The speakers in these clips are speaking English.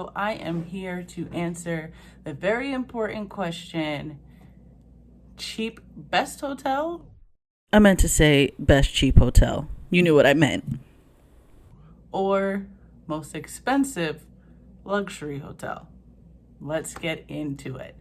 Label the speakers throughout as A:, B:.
A: So I am here to answer the very important question, cheap best hotel?
B: I meant to say best cheap hotel. You knew what I meant.
A: Or most expensive luxury hotel? Let's get into it.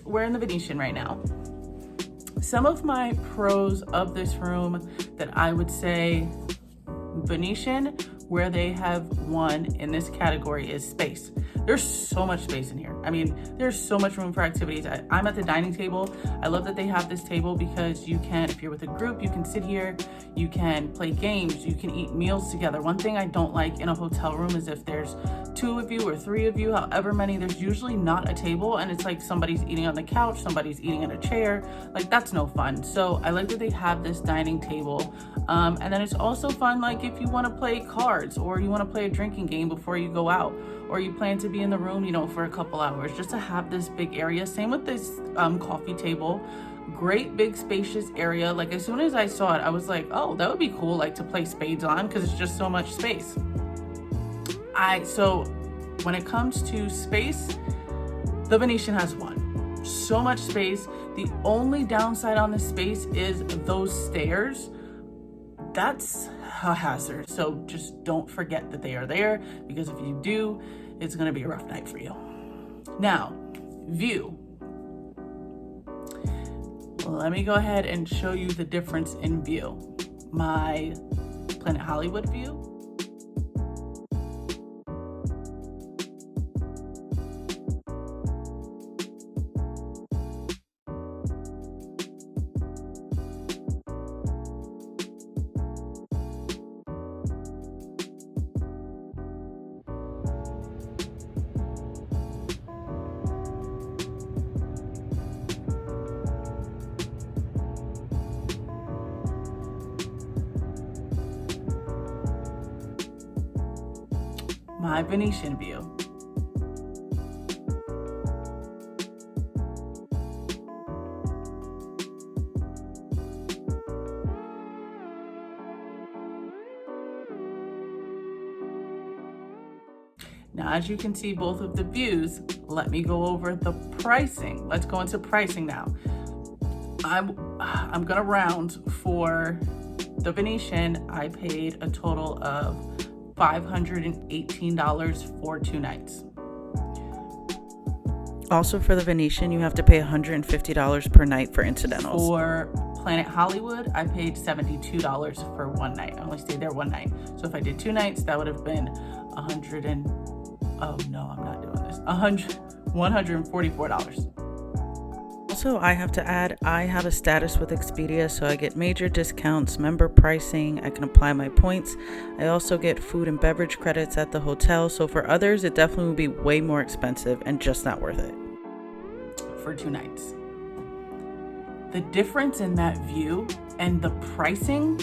A: We're in the Venetian right now. Some of my pros of this room that I would say Venetian, where they have won in this category, is space. There's so much space in here. I mean, there's so much room for activities. I'm at the dining table. I love that they have this table because you can, if you're with a group, you can sit here, you can play games, you can eat meals together. One thing I don't like in a hotel room is if there's 2 of you or 3 of you, however many, there's usually not a table and it's like somebody's eating on the couch, somebody's eating in a chair. Like, that's no fun. So I like that they have this dining table. And then it's also fun, like if you want to play cards or you want to play a drinking game before you go out, or you plan to be in the room, you know, for a couple hours, just to have this big area. Same with this coffee table. Great big spacious area. Like, as soon as I saw it, I was like, oh, that would be cool, like to play spades on, because it's just so much space. So when it comes to space, the Venetian has won. So much space. The only downside on this space is those stairs. That's a hazard. So just don't forget that they are there, because if you do, it's going to be a rough night for you. Now, view. Let me go ahead and show you the difference in view. My Planethollywood view. My Venetian view. Now, as you can see both of the views, let me go over the pricing. Let's go into pricing now. I'm gonna round. For the Venetian, I paid a total of $518 for 2 nights.
B: Also for the Venetian, you have to pay $150 per night for incidentals.
A: For Planet Hollywood, I paid $72 for one night. I only stayed there one night. So if I did 2 nights, that would have been $144.
B: Also, I have to add, I have a status with Expedia, so I get major discounts, member pricing, I can apply my points. I also get food and beverage credits at the hotel, so for others, it definitely would be way more expensive and just not worth it.
A: For 2 nights. The difference in that view and the pricing,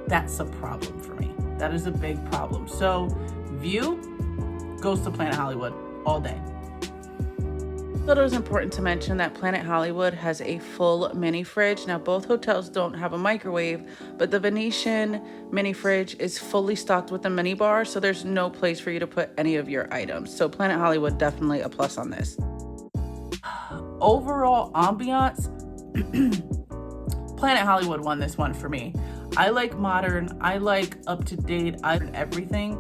A: that's a problem for me. That is a big problem. So view goes to Planet Hollywood all day. Thought it was important to mention that Planet Hollywood has a full mini fridge. Now both hotels don't have a microwave, but the Venetian mini fridge is fully stocked with a mini bar, so there's no place for you to put any of your items. So Planet Hollywood, definitely a plus on this. Overall ambiance, Planet Hollywood won this one for me. I like modern, I like up to date, I like everything.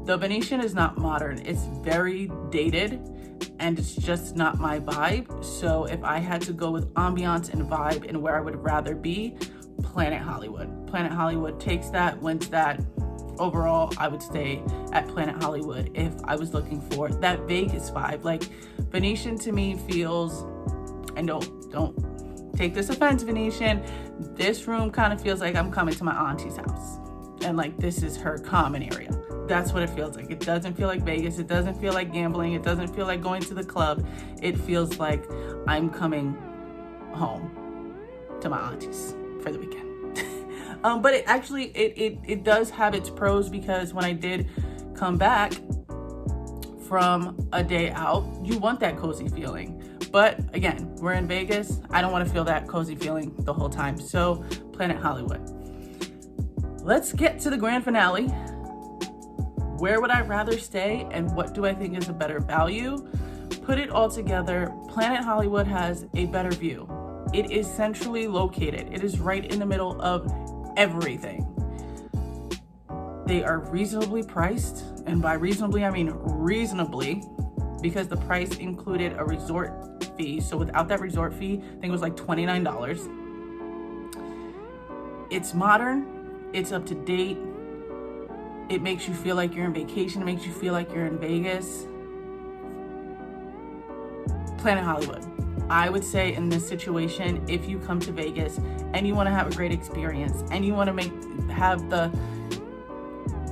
A: The Venetian is not modern, it's very dated and it's just not my vibe. So if I had to go with ambiance and vibe and where I would rather be, Planet Hollywood. Planet Hollywood takes that, wins that. Overall, I would stay at Planet Hollywood if I was looking for that Vegas vibe. Like Venetian to me feels, and don't take this offense, Venetian, this room kind of feels like I'm coming to my auntie's house and like this is her common area. That's what it feels like. It doesn't feel like Vegas. It doesn't feel like gambling. It doesn't feel like going to the club. It feels like I'm coming home to my auntie's for the weekend. But it actually, it does have its pros, because when I did come back from a day out, you want that cozy feeling. But again, we're in Vegas. I don't want to feel that cozy feeling the whole time. So Planet Hollywood. Let's get to the grand finale. Where would I rather stay and what do I think is a better value? Put it all together, Planet Hollywood has a better view. It is centrally located. It is right in the middle of everything. They are reasonably priced, and by reasonably, I mean reasonably, because the price included a resort fee. So without that resort fee, I think it was like $29. It's modern, it's up to date. It makes you feel like you're on vacation. It makes you feel like you're in Vegas. Planet Hollywood. I would say in this situation, if you come to Vegas and you want to have a great experience and you want to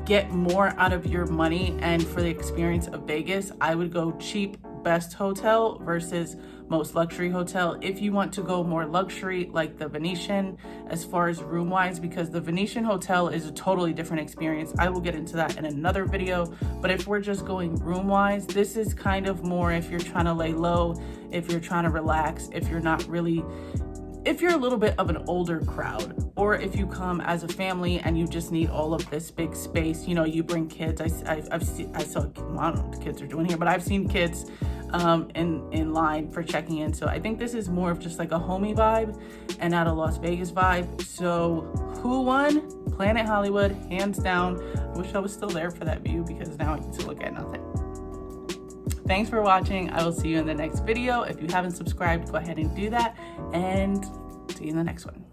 A: get more out of your money and for the experience of Vegas, I would go cheap best hotel versus most luxury hotel. If you want to go more luxury, like the Venetian, as far as room wise, because the Venetian hotel is a totally different experience. I will get into that in another video, but if we're just going room wise, this is kind of more if you're trying to lay low, if you're trying to relax, if you're a little bit of an older crowd, or if you come as a family and you just need all of this big space, you know, you bring kids. I saw, I don't know what the kids are doing here, but I've seen kids in line for checking in. So I think this is more of just like a homey vibe and not a Las Vegas vibe. So who won? Planet Hollywood, hands down. I wish I was still there for that view, because now I get to look at nothing. Thanks for watching. I will see you in the next video. If you haven't subscribed, go ahead and do that, and see you in the next one.